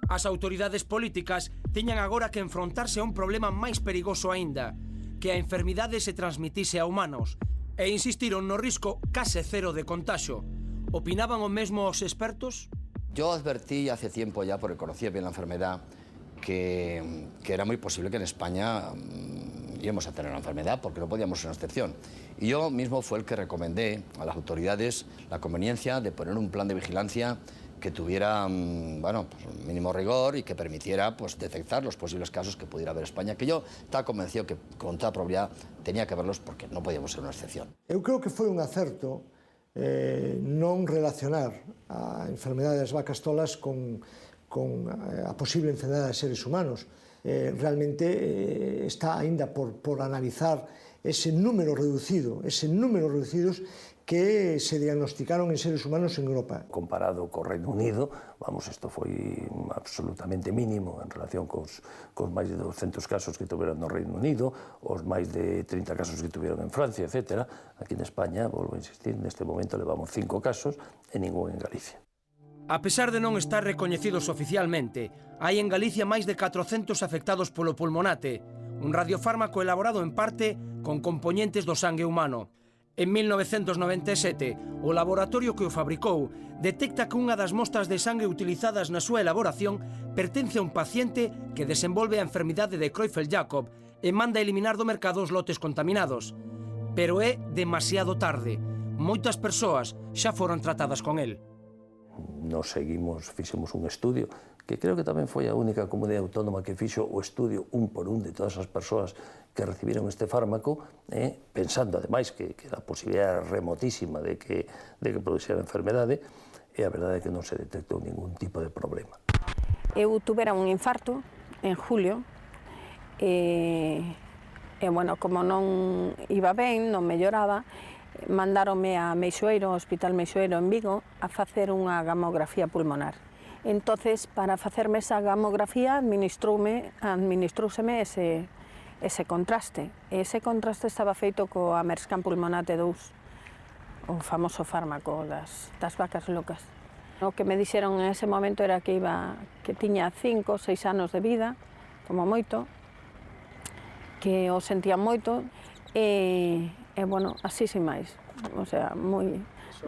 As autoridades políticas teñan agora que enfrontarse a un problema máis perigoso aínda, que a enfermidade se transmitise a humanos, e insistiron no risco case cero de contaxio. Opinaban o mesmo os expertos? Yo advertí hace tiempo ya, porque conocía bien la enfermedad, que era muy posible que en España íbamos a tener una enfermedad, porque no podíamos ser una excepción. Y yo mismo fue el que recomendé a las autoridades la conveniencia de poner un plan de vigilancia que tuviera bueno, pues un mínimo rigor y que permitiera pues, detectar los posibles casos que pudiera haber en España, que yo estaba convencido que con toda probabilidad tenía que verlos porque no podíamos ser una excepción. Eu creo que foi un acerto non relacionar a enfermedade das vacas tolas con a posible enfermedade de seres humanos. Realmente está aínda por analizar ese número reducidos que se diagnosticaron en seres humanos en Europa. Comparado co Reino Unido, vamos, isto foi absolutamente mínimo en relación cos máis de 200 casos que tuveron no Reino Unido, os máis de 30 casos que tuveron en Francia, etc. Aquí en España, volvo a insistir, neste momento levamos 5 casos e ningún en Galicia. A pesar de non estar recoñecidos oficialmente, hai en Galicia máis de 400 afectados polo pulmonate, un radiofármaco elaborado en parte con compoñentes do sangue humano. En 1997, o laboratorio que o fabricou detecta que unha das mostras de sangue utilizadas na súa elaboración pertence a un paciente que desenvolve a enfermidade de Creutzfeldt-Jakob e manda eliminar do mercado os lotes contaminados. Pero é demasiado tarde. Moitas persoas xa foron tratadas con el. nos fixemos un estudio, que creo que tamén foi a única comunidade autónoma que fixo o estudio un por un de todas as persoas que recibiron este fármaco, pensando, ademais, que a posibilidade remotísima de que produxera a enfermedade, e a verdade é que non se detectou ningún tipo de problema. Eu tuvera un infarto en julio, e bueno, como non iba ben, non melloraba, mandáronme a Meixoeiro, ao Hospital Meixoeiro en Vigo, a facer unha gamografía pulmonar. Entonces, para facerme esa gamografía, administrouseme ese contraste. Ese contraste estaba feito co Amerscan Pulmonate 2, o famoso fármaco das vacas locas. O que me dixeron en ese momento era que tiña 5 ou 6 anos de vida, como moito, que o sentía moito, e bueno, así sin máis. O sea,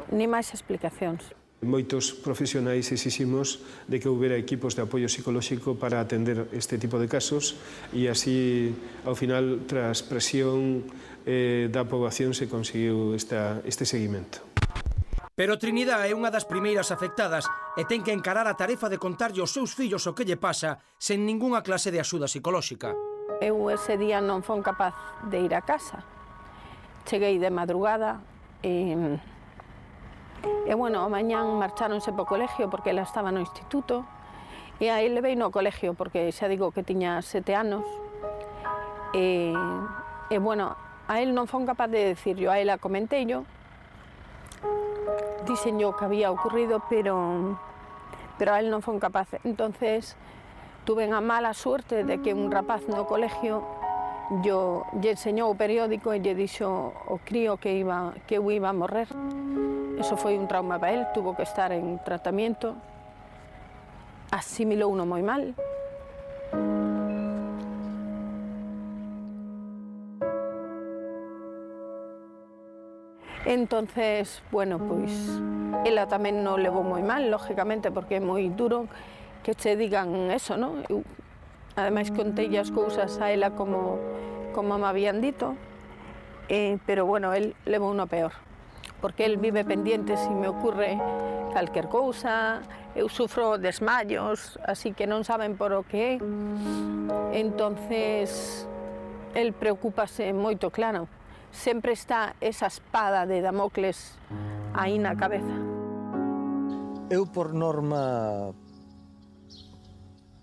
ni máis explicacións. Moitos profesionais exiximos de que houbera equipos de apoio psicolóxico para atender este tipo de casos e así, ao final, tras presión da poboación, se conseguiu este seguimento. Pero Trinidad é unha das primeiras afectadas e ten que encarar a tarefa de contarlle aos seus fillos o que lle pasa sen ningunha clase de axuda psicolóxica. Eu ese día non fon capaz de ir a casa. Cheguei de madrugada e bueno, a mañán marcháronse po colegio porque ela estaba no instituto e aí levei no colegio porque xa digo que tiña 7 anos e bueno, a él non fon capaz de decirlo, a ela comenteillo, dixenllo que había ocurrido, pero a él non fon capaz. Entonces tuve a mala suerte de que un rapaz no colegio lle enseñou o periódico e lle dixo o crío que eu iba a morrer. Eso foi un trauma para él, tuvo que estar en tratamento, asimilou uno moi mal. Entonces, bueno, pois, ela tamén non levou moi mal, lógicamente, porque é moi duro que che digan eso, non? Eu, ademais, contei as cousas a ela como me habían dito, pero bueno, él levou uno peor, porque él vive pendiente se me ocurre calquer cousa, eu sufro desmayos, así que non saben por o que é. Entonces, él preocúpase moito, claro. Sempre está esa espada de Damocles aí na cabeza. Eu, por norma,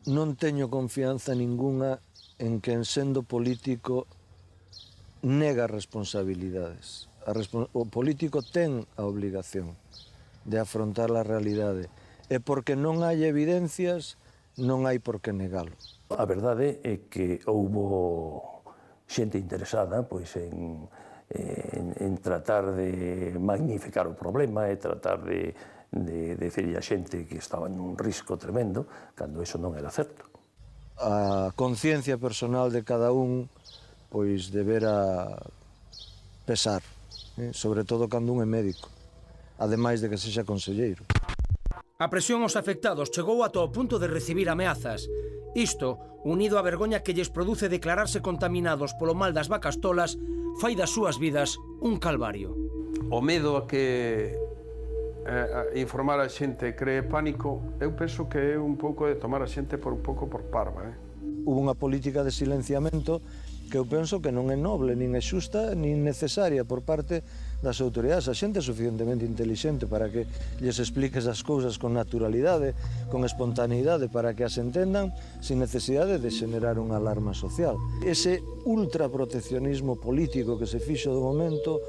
non teño confianza ninguna en que, sendo político, nega responsabilidades. O político ten a obligación de afrontar a realidade. E porque non hai evidencias, non hai por que negalo. A verdade é que houbo xente interesada pois, en tratar de magnificar o problema e tratar de decirle a xente que estaba nun risco tremendo, cando iso non era certo. A conciencia personal de cada un pois debera pesar, sobre todo cando un é médico, ademais de que sexa conselleiro. A presión aos afectados chegou ata o punto de recibir ameazas. Isto, unido á vergoña que lles produce declararse contaminados polo mal das vacas tolas, fai das súas vidas un calvario. O medo a que informar a xente cree pánico, eu penso que é un pouco de tomar a xente por un pouco por parva. Hubo unha política de silenciamento que eu penso que non é noble, nin é xusta, nin necesaria por parte das autoridades. A xente é suficientemente intelixente para que lles expliques as cousas con naturalidade, con espontaneidade, para que as entendan sin necesidade de xenerar unha alarma social. Ese ultraproteccionismo político que se fixo do momento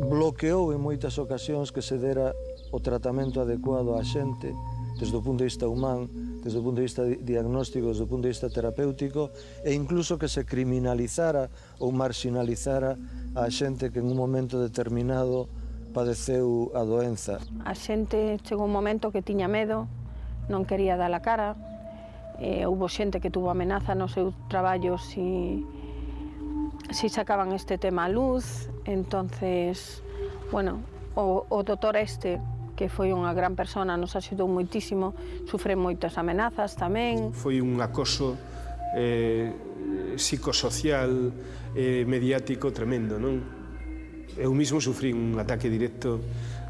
bloqueou en moitas ocasións que se dera o tratamento adecuado á xente desde o punto de vista humán, desde o punto de vista diagnóstico, desde o punto de vista terapéutico, e incluso que se criminalizara ou marginalizara a xente que en un momento determinado padeceu a doenza. A xente chegou un momento que tiña medo, non quería dar a cara, houbo xente que tuvo amenaza no seu traballo si sacaban este tema a luz. Entonces, bueno, o doutor que foi unha gran persona, nos axudou moitísimo, sufre moitas amenazas tamén. Foi un acoso psicosocial, mediático tremendo, non? Eu mismo sufrí un ataque directo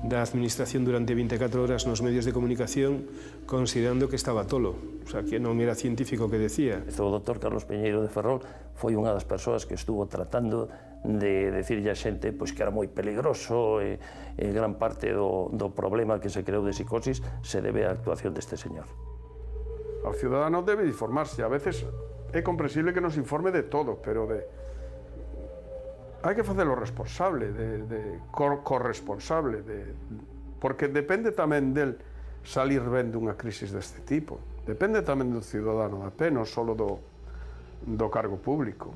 da administración durante 24 horas nos medios de comunicación considerando que estaba tolo, o sea, que non era científico que decía. O Dr. Carlos Peñeiro de Ferrol foi unha das persoas que estuvo tratando de decirlle a xente pois, que era moi peligroso e gran parte do problema que se creou de psicosis se debe á actuación deste señor. O ciudadano debe informarse, a veces é comprensible que nos informe de todo, pero hai que facelo responsable, corresponsable, porque depende tamén del salir ben dunha crisis deste tipo. Depende tamén do cidadano a pé, non só do cargo público.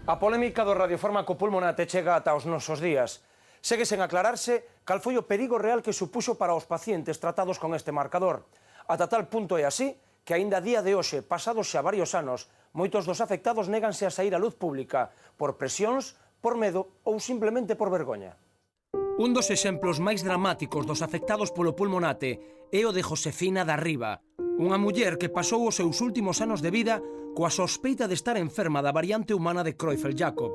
A polémica do radiofármaco pulmonate chega ata os nosos días. Segue sen aclararse cal foi o perigo real que supuxo para os pacientes tratados con este marcador. Ata tal punto é así que aínda a día de hoxe, pasados xa varios anos, moitos dos afectados néganse a sair á luz pública por presións, por medo ou simplemente por vergoña. Un dos exemplos máis dramáticos dos afectados polo pulmonate é o de Josefina da Riba, unha muller que pasou os seus últimos anos de vida coa sospeita de estar enferma da variante humana de Creutzfeldt-Jakob.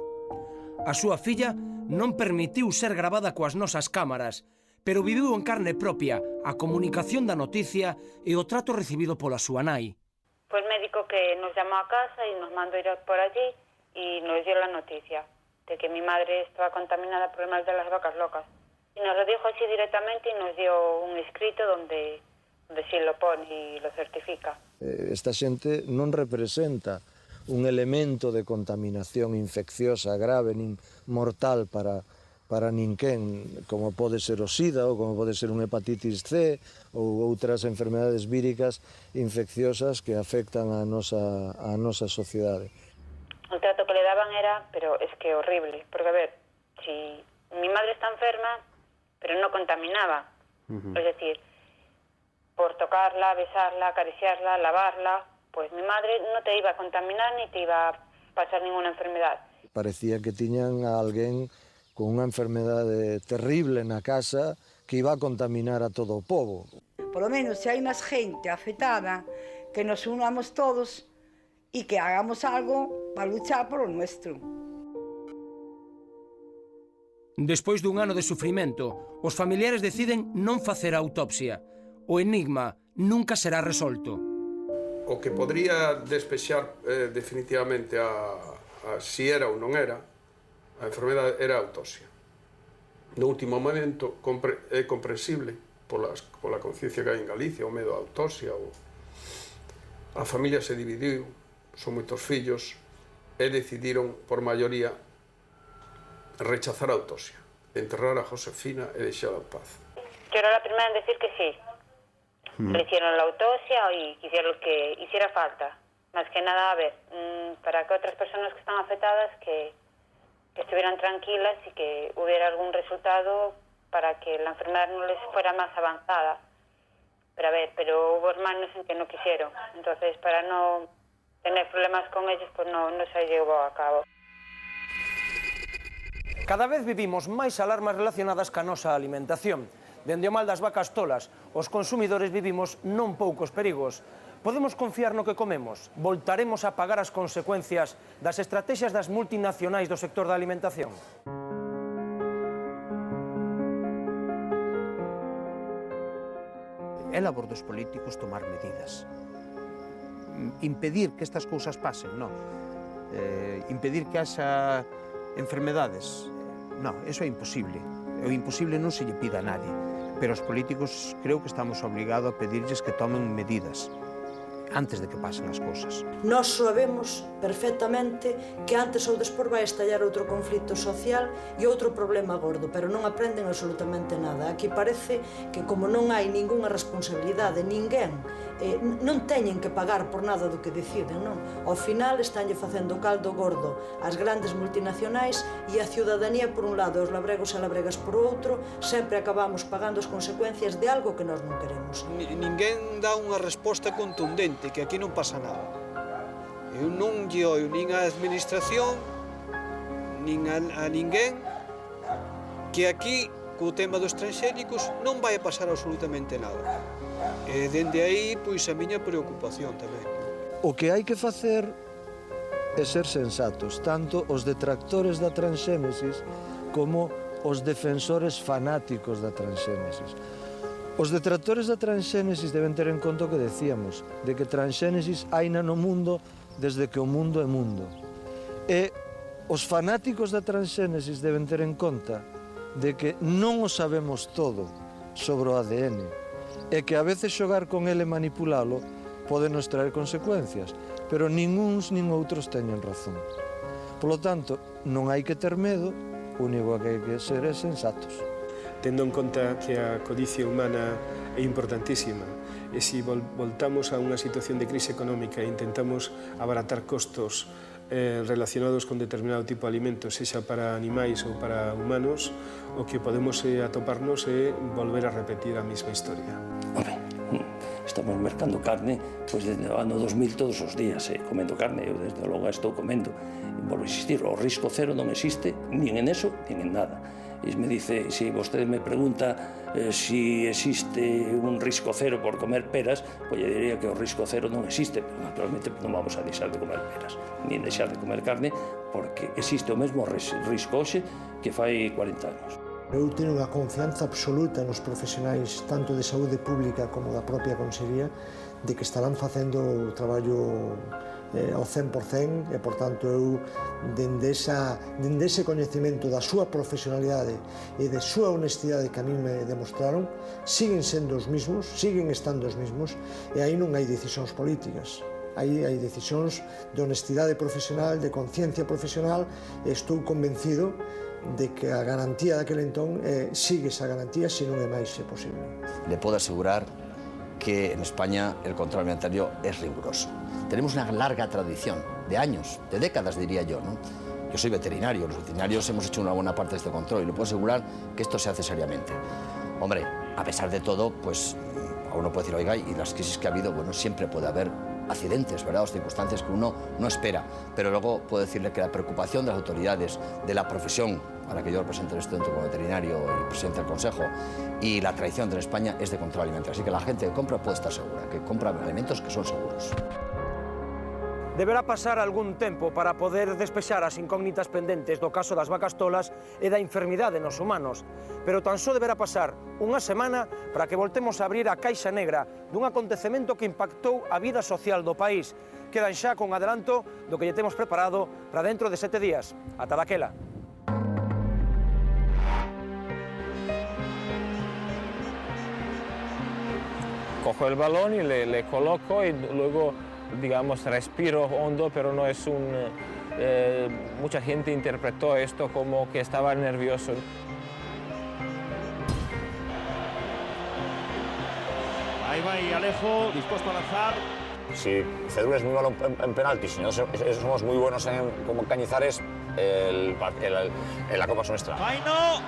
A súa filla non permitiu ser gravada coas nosas cámaras, pero viviu en carne propia a comunicación da noticia e o trato recibido pola súa nai. Fue el médico que nos llamó a casa y nos mandó ir por allí y nos dio la noticia de que mi madre estaba contaminada por el mal de las vacas locas. Y nos lo dijo así directamente y nos dio un escrito donde sí lo pone y lo certifica. Esta xente non representa un elemento de contaminación infecciosa grave nin mortal para ninguén, como pode ser o SIDA ou como pode ser un hepatitis C ou outras enfermedades víricas infecciosas que afectan a nosa sociedade. El trato que le daban era, pero es que horrible, porque a ver, si mi madre está enferma, pero no contaminaba, es decir, por tocarla, besarla, acariciarla, lavarla, pues mi madre no te iba a contaminar ni te iba a pasar ninguna enfermedad. Parecía que tiñan a alguén con unha enfermedade terrible na casa que iba a contaminar a todo o pobo. Por lo menos, se hai máis gente afectada, que nos unamos todos e que hagamos algo para luchar por o nuestro. Despois dun ano de sufrimento, os familiares deciden non facer a autopsia. O enigma nunca será resolto. O que podría despexar definitivamente si era ou non era, a enfermedade era a autopsia. No último momento é comprensible pola conciencia que hai en Galicia, o medo a autopsia. A familia se dividiu, son moitos fillos, e decidiron, por maioría, rechazar a autopsia, enterrar a Josefina e deixala en paz. Yo era la primera en decir que sí. Le hicieron la autopsia y hicieron lo que hiciera falta. Más que nada, a ver, para que otras personas que están afectadas que estuvieran tranquilas y que hubiera algún resultado para que la enfermedad no les fuera más avanzada. Pero a ver, pero hubo hermanos en que no quisieron. Entonces, para no tener problemas con ellos, pues no se llevó a cabo. Cada vez vivimos máis alarmas relacionadas ca nosa alimentación. Dende o mal das vacas tolas, os consumidores vivimos non poucos perigos. Podemos confiar no que comemos? Voltaremos a pagar as consecuencias das estrategias das multinacionais do sector da alimentación? É labor dos políticos tomar medidas. Impedir que estas cousas pasen, non. Impedir que haxa enfermedades, non, eso é imposible. O imposible non se lle pida a nadie. Pero os políticos creo que estamos obligados a pedirlles que tomen medidas antes de que pasen as cousas. Nós sabemos perfectamente que antes ou despois vai estallar outro conflito social e outro problema gordo, pero non aprenden absolutamente nada. Aquí parece que como non hai ningunha responsabilidade, ninguén, non teñen que pagar por nada do que deciden, non? Ao final estánlle facendo caldo gordo as grandes multinacionais e a ciudadanía por un lado, os labregos e labregas por outro, sempre acabamos pagando as consecuencias de algo que nós non queremos. Ninguén dá unha resposta contundente, que aquí non pasa nada. Eu non lle oio nin a administración, nin a ninguén, que aquí, co tema dos transxénicos, non vai a pasar absolutamente nada. E dende aí, pois, a miña preocupación tamén. O que hai que facer é ser sensatos, tanto os detractores da transxénesis como os defensores fanáticos da transxénesis. Os detractores da transxénesis deben ter en conta o que decíamos, de que transxénesis haina no mundo desde que o mundo é mundo. E os fanáticos da transxénesis deben ter en conta de que non o sabemos todo sobre o ADN e que a veces xogar con ele e manipulalo pode nos traer consecuencias, pero nin uns nin outros teñen razón. Polo tanto, non hai que ter medo, o único que hai que ser é sensatos. Tendo en conta que a codicia humana é importantísima, e se voltamos a unha situación de crise económica e intentamos abaratar costos relacionados con determinado tipo de alimentos, sexa para animais ou para humanos, o que podemos atoparnos é volver a repetir a mesma historia. Estamos mercando carne pois desde o ano 2000 todos os días, comendo carne, eu desde logo estou comendo. Volvo a insistir, o risco cero non existe, nin en eso, nin en nada. E me dice, se vostede me pregunta si existe un risco cero por comer peras, pois lle diría que o risco cero non existe, pero naturalmente non vamos a deixar de comer peras, nin deixar de comer carne, porque existe o mesmo risco hoxe que fai 40 anos. Eu teño unha confianza absoluta nos profesionais tanto de saúde pública como da propia Consellería de que estarán facendo o traballo ao 100% e, por tanto, eu dende ese coñecemento da súa profesionalidade e de súa honestidade que a mí me demostraron, siguen sendo os mismos, siguen estando os mismos e aí non hai decisións políticas. Aí hai decisións de honestidade profesional, de conciencia profesional e estou convencido de que a garantía daquele entón sigue esa garantía, se non é máis se posible. Le puedo asegurar que en España el control alimentario es riguroso. Tenemos una larga tradición, de años, de décadas diría yo, ¿no? Yo soy veterinario, los veterinarios hemos hecho una buena parte de este control y le puedo asegurar que esto se hace seriamente. Hombre, a pesar de todo, pues uno puede decir, oiga, y las crisis que ha habido, bueno, siempre puede haber accidentes, ¿verdad? O circunstancias que uno no espera. Pero luego puedo decirle que la preocupación de las autoridades, de la profesión, a la que yo represento en este momento como veterinario y presidente del Consejo, y la tradición de España es de control alimentario. Así que la gente que compra puede estar segura, que compra alimentos que son seguros. Deberá pasar algún tempo para poder despexar as incógnitas pendentes do caso das vacas tolas e da enfermidade nos humanos, pero tan só deberá pasar unha semana para que voltemos a abrir a caixa negra dun acontecemento que impactou a vida social do país. Quedan xa con adelanto do que lle temos preparado para dentro de 7 días. Ata daquela. Cojo el balón y le coloco y luego, digamos, respiro hondo, pero no es un... mucha gente interpretó esto como que estaba nervioso. Ahí va y Alejo, dispuesto a lanzar. Si Cedrún es muy malo en penaltis, si nosotros somos muy buenos como Cañizares, la Copa nuestra. Faino,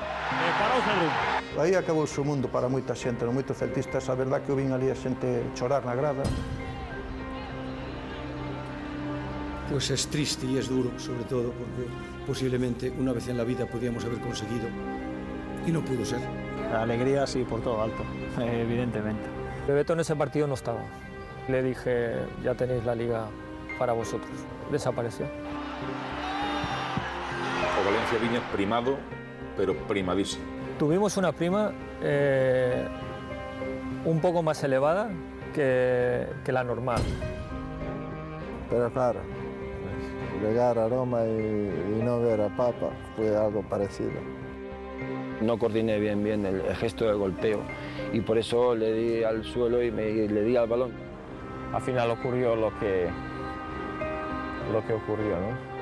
parou Cedrún. Aí acabou o mundo para moita xente, moitos celtistas. A verdad que eu vin ali a xente chorar na grada. Pues es triste y es duro, sobre todo porque posiblemente una vez en la vida podíamos haber conseguido y no pudo ser. La alegría sí, por todo alto, evidentemente. Bebeto en ese partido no estaba. Le dije, ya tenéis la liga para vosotros. Desapareció. O Valencia viña primado, pero primadísimo. Tuvimos una prima un poco más elevada que la normal. Pero claro, llegar a Roma y no ver a Papa fue algo parecido. No coordiné bien el gesto de golpeo y por eso le di al suelo y le di al balón. Al final ocurrió lo que ocurrió, ¿no?